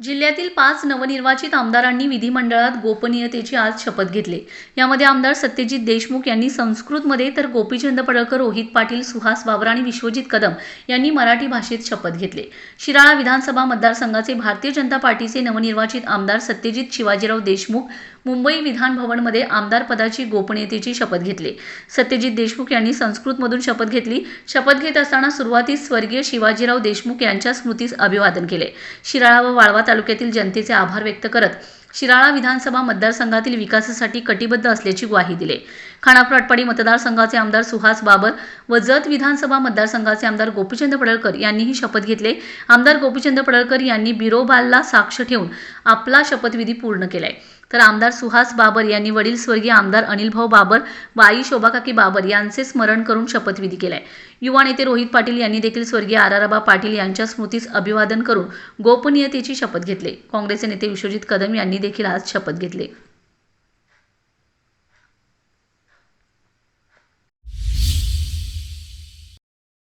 जिल्ह्यातील 5 नवनिर्वाचित आमदारांनी विधिमंडळात गोपनीयतेची आज शपथ घेतली. यामध्ये आमदार सत्यजित देशमुख यांनी संस्कृतमध्ये तर गोपीचंद पडळकर, रोहित पाटील, सुहास बाबर आणि विश्वजित कदम यांनी मराठी भाषेत शपथ घेतली. शिराळा विधानसभा मतदारसंघाचे भारतीय जनता पार्टीचे नवनिर्वाचित आमदार सत्यजित शिवाजीराव देशमुख मुंबई विधान भवनमध्ये आमदार पदाची गोपनीयतेची शपथ घेतली. सत्यजित देशमुख यांनी संस्कृतमधून शपथ घेतली. शपथ घेत असताना सुरुवातीस स्वर्गीय शिवाजीराव देशमुख यांच्या स्मृतीस अभिवादन केले. शिराळा व वाळवा तालुक्यातील जनतेचे आभार व्यक्त करत शिराळा विधानसभा मतदारसंघातील विकासासाठी कटिबद्ध असल्याची ग्वाही दिली. खानापूर-आटपाडी मतदारसंघाचे आमदार सुहास बाबर व जत विधानसभा मतदारसंघाचे आमदार गोपीचंद पडळकर यांनीही शपथ घेतले. आमदार गोपीचंद पडळकर यांनी बिरोबाला साक्ष ठेवून आपला शपथविधी पूर्ण केलाय, तर आमदार सुहास बाबर यांनी वडील स्वर्गीय आमदार अनिलभाऊ बाबर व आई शोभाकाकी बाबर यांचे स्मरण करून शपथविधी केलाय. युवा नेते रोहित पाटील यांनी देखील स्वर्गीय आराराबा पाटील यांच्या स्मृतीस अभिवादन करून गोपनीयतेची शपथ घेतली. काँग्रेसचे नेते विश्वजित कदम यांनी देखील आज शपथ घेतली.